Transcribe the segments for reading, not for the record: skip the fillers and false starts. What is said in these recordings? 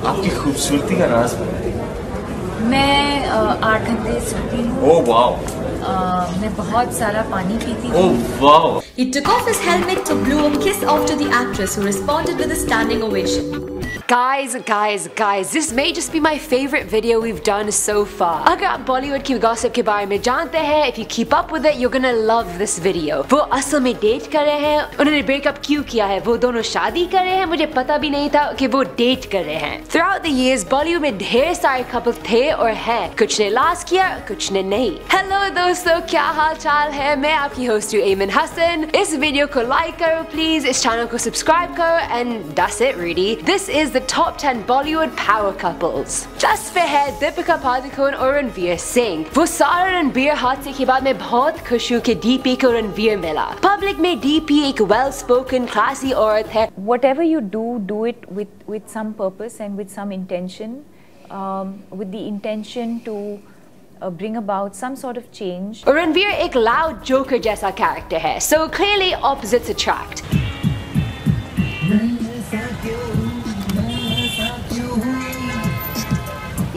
आपकी खूबसूरती का राज बताइए। मैं 8 घंटे सोती हूँ। Oh wow. मैं बहुत सारा पानी पीती हूँ। Oh wow. He took off his helmet to blow a kiss off to the actress, who responded with a standing ovation. Guys, this may just be my favorite video we've done so far. अगर आप बॉलीवुड की gossip के बारे में जानते हैं, if you keep up with it, you're gonna love this video. वो असल में डेट कर रहे हैं, उन्होंने ब्रेकअप क्यों किया है, वो दोनों शादी कर रहे हैं, मुझे पता भी नहीं था कि वो डेट कर रहे हैं। Throughout the years, बॉलीवुड में ढेर सारे कपल थे और हैं, कुछ ने लास्ट किया, कुछ ने नहीं। हेलो दोस्तों, क्या हाल चाल है? मैं आपकी होस्ट हूँ एमन हसन। इस वीडियो को लाइक करो प्लीज, इस चैनल को सब्सक्राइब करो, and that's it really. This is the top 10 Bollywood power couples. Just पे है दीपिका पादुकोण और रणवीर सिंह। वो सारा रणवीर हादसे के बाद मैं बहुत खुश हूँ कि डीपी को रणवीर मिला। पब्लिक में डीपी एक वेल स्पोकन क्लासी औरत है। Whatever you do it with some purpose and with some intention, with the intention to bring about some sort of change. और रणवीर एक loud joker जैसा कैरेक्टर है, so clearly opposites attract.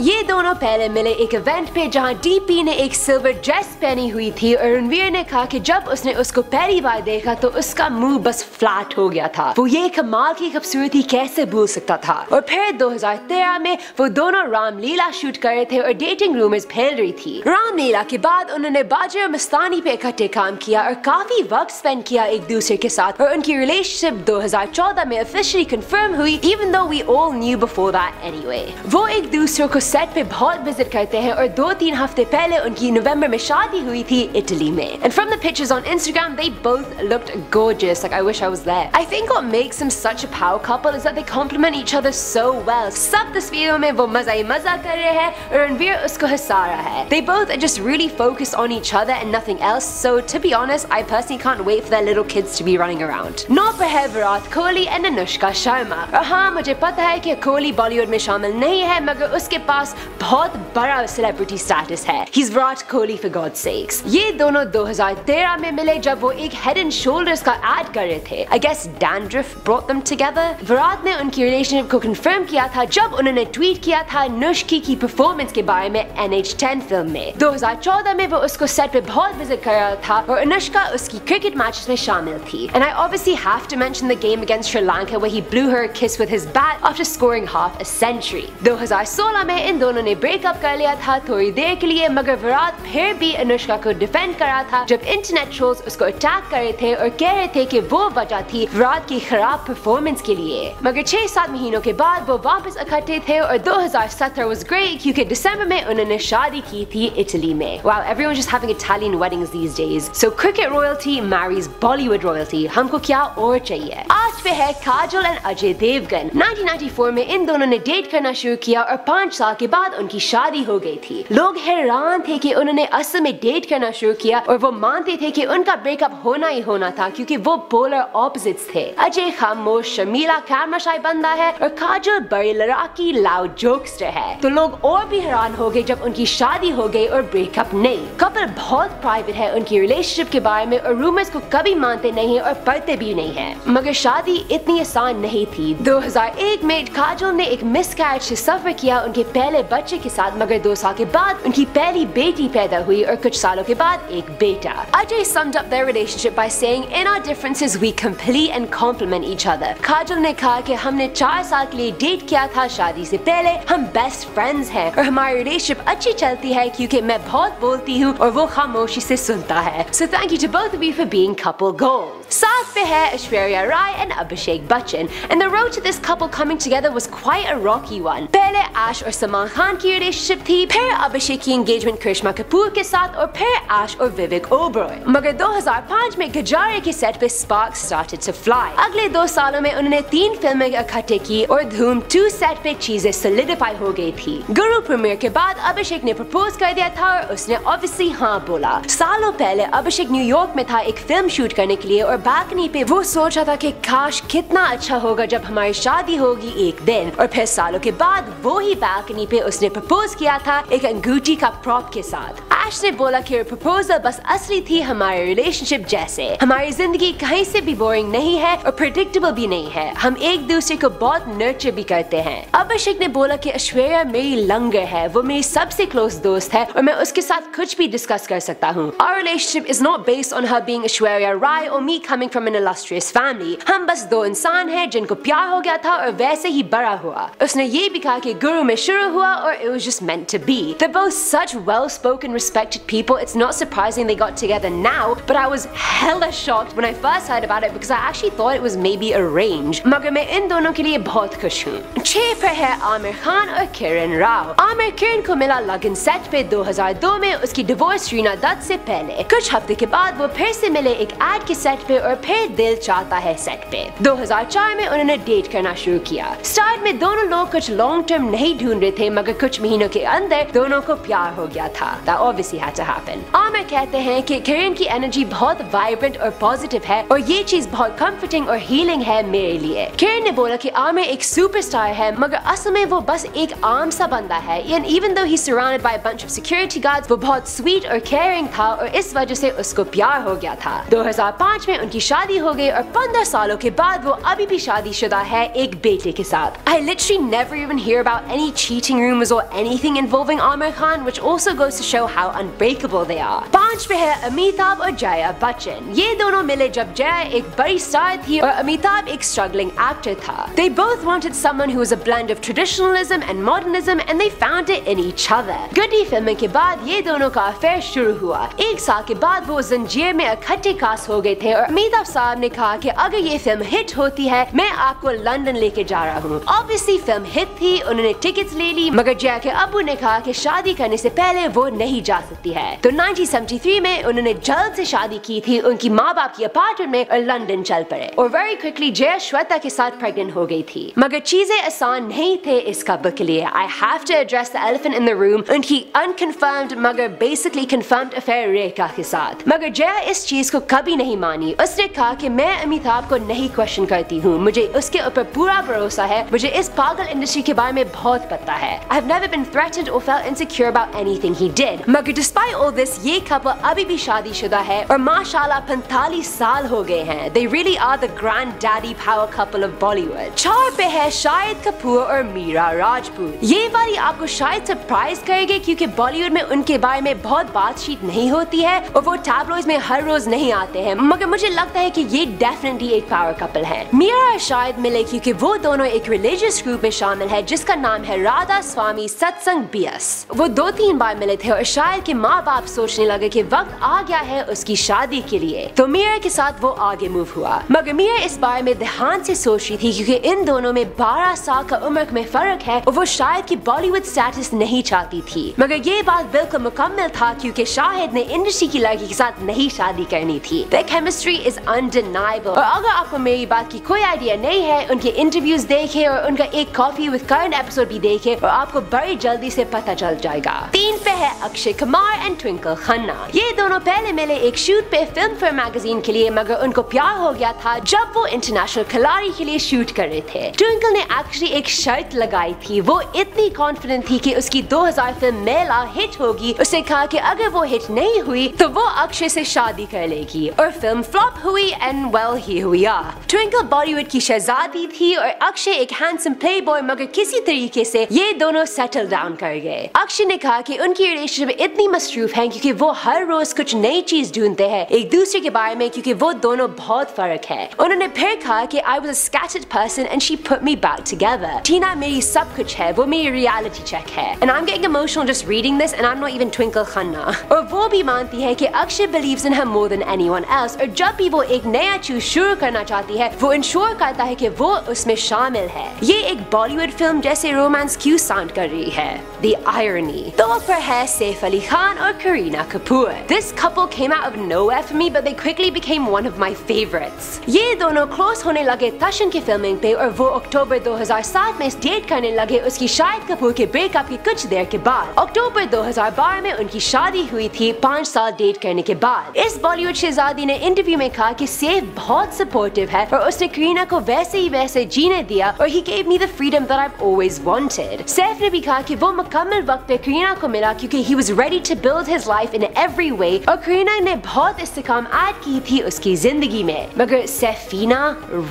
ये दोनों पहले मिले एक इवेंट पे जहाँ डीपी ने एक सिल्वर ड्रेस पहनी हुई थी और रणवीर ने कहा कि जब उसने उसको पहली बार देखा तो उसका मुंह बस फ्लैट हो गया था। वो ये कमाल की खूबसूरती कैसे भूल सकता था। और फिर 2013 में वो दोनों रामलीला शूट कर रहे थे और डेटिंग रूमर्स फैल रही थी। रामलीला के बाद उन्होंने बाजी और मस्तानी पे इकट्ठे काम किया और काफी वक्त स्पेंड किया एक दूसरे के साथ, और उनकी रिलेशनशिप 2014 में ऑफिशियली कंफर्म हुई, even though we all knew before that anyway। वो एक दूसरे को सेट पे बहुत विजिट करते हैं और 2-3 हफ्ते पहले उनकी नवंबर में शादी हुई थी इटली में। And from the pictures on Instagram, they both looked gorgeous. Like I wish I was there. I think what makes them such a power couple is that they complement each other so well. सब तस्वीरों में वो मजा ही मजा कर रहे हैं और रणवीर उसको हंसा रहा है। They both are just really focused on each other and nothing else. So to be honest, I personally can't wait for their little kids to be running around. नौ पर है विराट कोहली and अनुष्का शर्मा। और हाँ, मुझे पता है कि कोहली बॉलीवुड में शामिल नहीं है, मगर उसके पास बहुत बड़ा सेलिब्रिटी स्टेटस है। He's Virat Kohli for God's sakes। ये दोनों 2013 में मिले जब वो एक हेड एंड शोल्डर्स का एड कर रहे थे। I guess dandruff brought them together। Virat ने उनकी रिलेशनशिप को कंफर्म किया था जब उन्होंने ट्वीट किया था अनुष्का की परफॉर्मेंस के बारे में NH10 फिल्म में। 2014 में वो उसको सेट पे बहुत विजिट कर रहा था और अनुष्का उसकी क्रिकेट मैचेस में शामिल थी। And I obviously have to mention the game against Sri Lanka where he blew her a kiss with his bat after scoring half a century। 2016 में इन दोनों ने ब्रेकअप कर लिया था थोड़ी देर के लिए, मगर विराट फिर भी अनुष्का को डिफेंड कर रहा था जब इंटरनेट ट्रोल्स उसको अटैक कर रहे थे और कह रहे थे कि वो वजह थी विराट की खराब परफॉर्मेंस के लिए। मगर 6-7 महीनों के बाद वो वापस इकट्ठे थे और 2017 was great क्योंकि दिसंबर में उन्होंने शादी की थी इटली में। Wow, everyone's just having Italian weddings these days. So cricket royalty marries Bollywood royalty। हमको क्या और चाहिए। आज पे है काजोल एंड अजय देवगन। 1994 में इन दोनों ने डेट करना शुरू किया और 5 साल के बाद उनकी शादी हो गई थी। लोग हैरान थे कि उन्होंने असल में डेट करना शुरू किया और वो मानते थे कि उनका ब्रेकअप होना ही होना था क्योंकि वो पोलर ऑपोजिट्स थे। अजय खामोश शर्मीला कैमराशाई बंदा है और काजल बड़ी लड़ाकी लाउड जोकस्टर है। तो लोग और भी हैरान हो गए जब उनकी शादी हो गई और ब्रेकअप नहीं। कपल बहुत प्राइवेट है उनकी रिलेशनशिप के बारे में और रूमर्स को कभी मानते नहीं और पढ़ते भी नहीं है। मगर शादी इतनी आसान नहीं थी। 2001 में काजल ने एक मिसकैरेज से सफर किया उनके पहले बच्चे के साथ, मगर 2 साल के बाद उनकी पहली बेटी पैदा हुई और कुछ सालों के बाद एक बेटा। Ajay summed up their relationship by saying, "In our differences, we complete and complement each other." काजल ने कहा कि हमने 4 साल के लिए डेट किया था शादी से पहले, हम बेस्ट फ्रेंड्स हैं और हमारी रिलेशनशिप अच्छी चलती है क्योंकि मैं बहुत बोलती हूँ और वो खामोशी से सुनता है। So thank you to both of you for being couple goals। साथ पे है Aishwarya Rai and Abhishek Bachchan, and the road to this couple coming together was quite a rocky one। पहले ऐश और सलमान खान की रिलेशनशिप थी, फिर अभिषेक की एंगेजमेंट करिश्मा कपूर के साथ और फिर ऐश और विवेक ओबरॉय। मगर 2005 में गजारे के सेट पे sparks started to fly। अगले 2 सालों में उन्होंने 3 फिल्में इकट्ठे की और धूम 2 सेट पे चीजें solidified हो गई थी। गुरु प्रीमियर के बाद अभिषेक ने प्रपोज कर दिया था और उसने obviously हाँ बोला। सालों पहले अभिषेक न्यूयॉर्क में था एक फिल्म शूट करने के लिए और बालकनी पे वो सोच रहा था कि काश कितना अच्छा होगा जब हमारी शादी होगी एक दिन। और फिर सालों के बाद वो ही बालकनी पे उसने प्रपोज किया था एक अंगूठी का प्रॉप के साथ। ऐश ने बोला कि प्रपोजल बस असली थी हमारे रिलेशनशिप जैसे। हमारी जिंदगी कहीं से भी बोरिंग नहीं है और प्रेडिक्टेबल भी नहीं है। हम एक दूसरे को बहुत नर्चर भी करते हैं। अभिषेक ने बोला कि ऐश्वर्या मेरी लंगर है, वो मेरी सबसे क्लोज दोस्त है और मैं उसके साथ कुछ भी डिस्कस कर सकता हूँ। Our relationship is not based on her being Aishwarya Rai or me coming from an illustrious family. हम बस दो इंसान हैं जिनको प्यार हो गया था और वैसे ही बड़ा हुआ। उसने ये भी कहा कि गुरु में शुरू हुआ और it was just meant to be. They're both such well-spoken, respected people. It's not surprising they got together now, but I was hella shocked when I first heard about it because I actually thought it was maybe arranged. मगर मैं इन दोनों के लिए बहुत खुश हूँ। 6 पर है आमिर खान और किरण राव। आमिर किरण को मिला लगन सेट पे 2002 में उसकी डिवोर्स रीना दत्त से पहले। कुछ हफ्ते के बाद वो फिर से मिले एक एड के सेट पे और फिर दिल चाहता है सेट पे। 2004 में उन्होंने डेट करना शुरू किया। स्टार्ट में दोनों लोग कुछ लॉन्ग टर्म नहीं ढूंढ रहे थे मगर कुछ महीनों के अंदर दोनों को प्यार हो गया था। That obviously had to happen. Aamir कहते हैं कि किरण की एनर्जी बहुत वाइब्रेंट और पॉजिटिव है और ये चीज बहुत कंफर्टिंग और हीलिंग है मेरे लिए। किरण ने बोला कि आमिर एक सुपरस्टार है मगर असल में वो बस एक आम सा बंदा है। And even though he's surrounded by a bunch of security guards, वो बहुत स्वीट और केयरिंग था और इस वजह से उसको प्यार हो गया था। 2005 में उनकी शादी हो गई और 15 सालों के बाद वो अभी भी शादीशुदा है एक बेटे के साथ। I literally never even hear about any cheating rumors or anything involving Aamir Khan, which also goes to show how unbreakable they are. 5 पे है अमिताभ और जया बच्चन। ये दोनों मिले जब जया एक बड़ी स्टार थी और अमिताभ एक स्ट्रगलिंग एक्टर था। They both wanted someone who was a blend of traditionalism and modernism and they found it in each other. Guddi film के बाद ये दोनों का अफेयर शुरू हुआ। एक साल के बाद वो जंजीर में इकट्ठे कास्ट हो गए थे और अमिताभ साहब ने कहा कि अगर ये फिल्म हिट होती है मैं आपको लंदन लेके जा रहा हूँ। ऑब्वियसली फिल्म हिट थी, उन्होंने टिकट्स ले ली मगर जया के अब्बू ने कहा कि शादी करने से पहले वो नहीं जा सकती है। तो 1973 में उन्होंने जल्द से शादी की थी उनकी माँ बाप की अपार्टमेंट में और लंदन चल पड़े और वेरी क्विकली जया श्वेता के साथ प्रेग्नेंट हो गई थी। मगर चीजें आसान नहीं थे इस कपल के लिए। I have to address the elephant in the room, उनकी अनकन्फर्म्ड मगर बेसिकली कन्फर्म्ड अफेयर रेखा के साथ। मगर जया इस चीज को कभी नहीं मानी। उसने कहा कि मैं अमिताभ को नहीं क्वेश्चन करती हूँ, मुझे उसके ऊपर पूरा भरोसा है, मुझे इस पागल इंडस्ट्री के बारे में बहुत पता है। I've never been threatened or felt insecure about anything he did. मगर despite all this ये कपल अभी भी शादीशुदा है और माशाल्लाह 45 साल हो गए हैं। They really are the granddaddy power couple of Bollywood. 4 पे है शाहिद कपूर और मीरा राजपूत। ये वाली आपको शायद सरप्राइज करेगी क्योंकि बॉलीवुड में उनके बारे में बहुत बातचीत नहीं होती है और वो टैबलॉइड्स में हर रोज नहीं आते हैं मगर मुझे लगता है कि ये डेफिनेटली एक पावर कपल है। मीरा और शाहिद मिले क्योंकि वो दोनों एक रिलीजियस ग्रुप में शामिल है जिसका नाम है राधा स्वामी सत्संग BS। वो 2-3 बार मिले थे और शाहिद के माँ बाप सोचने लगे कि वक्त आ गया है उसकी शादी के लिए तो मीरा के साथ वो आगे मूव हुआ। मगर मीरा इस बारे में ध्यान से सोच रही थी क्योंकि इन दोनों में 12 साल का उम्र में फर्क है और वो शाहिद की बॉलीवुड स्टेटस नहीं चाहती थी। मगर ये बात बिल्कुल मुकम्मल था क्योंकि शाहिद ने इंडस्ट्री की लड़की के साथ नहीं शादी करनी थी। Their chemistry is undeniable। और अगर आपको मेरी बात की कोई आइडिया नहीं है उनके इंटरव्यूज देखें और उनका एक कॉफी विद करंट एपिसोड भी देखें और आपको बड़ी जल्दी से पता चल जाएगा। 3 पे है अक्षय कुमार एंड ट्विंकल खन्ना। ये दोनों पहले मिले एक शूट पे फिल्म फेयर मैगजीन के लिए मगर उनको प्यार हो गया था जब वो इंटरनेशनल खिलाड़ी के लिए शूट कर रहे थे। ट्विंकल ने एक्चुअली एक शर्त लगाई थी। वो इतनी कॉन्फिडेंट थी कि उसकी 2000 फिल्म मेला हिट होगी। उसने कहा कि अगर वो हिट नहीं हुई तो वो अक्षय से शादी कर लेगी और फिल्म फ्लॉप हुई एंड वेल ही हुई। ट्विंकल बॉलीवुड की शहजादी थी और अक्षय एक हैंडसम प्लेबॉय मगर किसी तरीके से ये दोनों सेटल डाउन कर गए। अक्षय ने कहा कि उनकी रिलेशनशिप इतनी मसरूफ है क्योंकि वो हर रोज कुछ नई चीज ढूंढते हैं एक दूसरे के बारे में क्योंकि वो दोनों बहुत फर्क है। उन्होंने फिर कहा कि I was a scattered person and she put me back together। टीना मेरी सब कुछ है, वो मेरी रियलिटी चेक है and I'm getting emotional just reading this and I'm not even Twinkle Khanna। और वो भी मानती है कि Akshay believes in her more than anyone else और जब भी वो एक नया चीज शुरू करना चाहती है वो इंश्योर करता है कि वो उसमें शामिल है। ये एक बॉलीवुड फिल्म जैसे रोमांस क्यों साउंड कर रही है। The irony। तो पर है सैफ अली खान और Kareena Kapoor. This couple came out of nowhere for me but they quickly became one of my favorites। ये दोनों क्लोज होने लगे तशन की फिल्मिंग पे और वो अक्टूबर 2007 में डेट करने लगे उसकी शाहिद कपूर के ब्रेकअप के कुछ देर के बाद। अक्टूबर 2012 में उनकी शादी हुई थी 5 साल डेट करने के बाद। इस बॉलीवुड शहजादी ने इंटरव्यू में कहा कि सैफ बहुत सपोर्टिव है और उसने करीना को वैसे ही वैसे जीने दिया और he gave me the freedom that I've always wanted। Saif ने भी कहा कि वो मुकम्मल वक्त पे करीना को मिला क्योंकि he was ready to build his life in every way और करीना ने बहुत इस्तेकामत की थी उसकी जिंदगी में। मगर सैफीना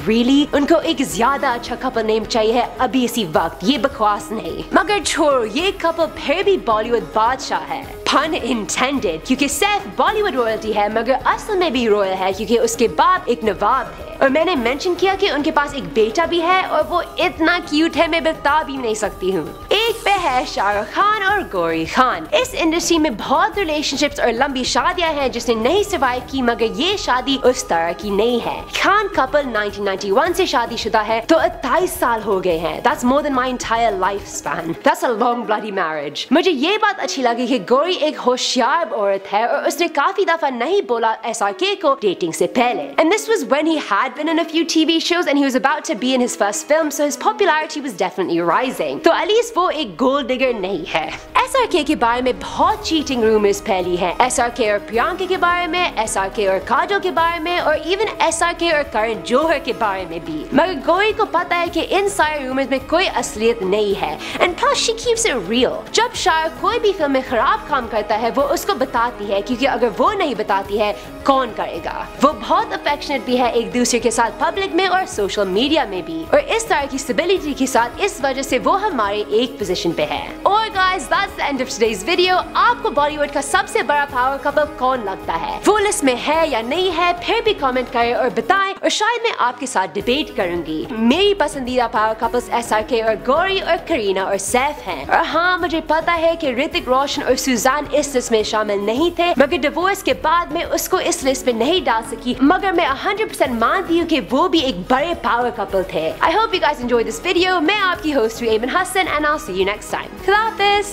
really उनको एक ज्यादा अच्छा कपल नेम चाहिए है अभी इसी वक्त, ये बकवास नहीं। मगर छोड़ो, ये कपल फिर भी बॉलीवुड बादशाह है, pun intended, क्योंकि सैफ बॉलीवुड रॉयल्टी है मगर असल में भी रॉयल है क्योंकि उसके बाप एक नवाब है। और मैंने मेंशन किया कि उनके पास एक बेटा भी है और वो इतना क्यूट है मैं बता भी नहीं सकती हूँ। एक पे है शाहरुख खान और गौरी खान। इस इंडस्ट्री में बहुत रिलेशनशिप्स और लंबी शादियां हैं जिसने नहीं सर्वाइव की, मगर ये शादी उस तरह की नहीं है। खान कपल 1991 से शादीशुदा है तो 28 साल हो गए हैं। That's more than my entire lifespan. That's a long bloody marriage. मुझे ये बात अच्छी लगी कि गौरी एक होशियार औरत है और उसने काफी दफा नहीं बोला SRK को डेटिंग से पहले। And this was when he had been in a few TV shows and he was about to be in his first film, so his popularity was definitely rising. तो एटलीस्ट वो एक gold digger नहीं है। SRK के बारे में बहुत cheating rumours फैली हैं। SRK और प्रियंका के बारे में, SRK और काजोल के बारे में और इवन SRK और करण जौहर के बारे में भी। मगर गौरी को पता है कि इन सारे रूमर्स में कोई असलियत नहीं है। And plus she keeps it real. जब शायद कोई भी फिल्म में खराब काम करता है वो उसको बताती है क्योंकि अगर वो नहीं बताती है कौन करेगा। वो बहुत अफेक्शनेट भी है एक दूसरे के साथ पब्लिक में और सोशल मीडिया में भी, और इस तरह की स्टेबिलिटी के साथ इस वजह से वो हमारे एक पोजीशन पे है। और guys, that's the end of today's video. आपको बॉलीवुड का सबसे बड़ा पावर कपल कौन लगता है? वो लिस्ट में है या नहीं है? फिर भी कमेंट करें और बताएं और शायद मैं आपके साथ डिबेट करूंगी। मेरी पसंदीदा पावर कपल्स SRK और गौरी और करीना और सैफ हैं। और हाँ, मुझे पता है कि ऋतिक रोशन और सुजान इस लिस्ट में शामिल नहीं थे, मगर डिवोर्स के बाद मैं उसको इस लिस्ट में नहीं डाल सकी, मगर मैं 100% मानती हूँ कि वो भी एक बड़े पावर कपल थे। I hope you guys enjoyed this video। मैं आपकी होस्ट हूँ एमन Hasan and I'll see you next time। खुदा हाफिज़।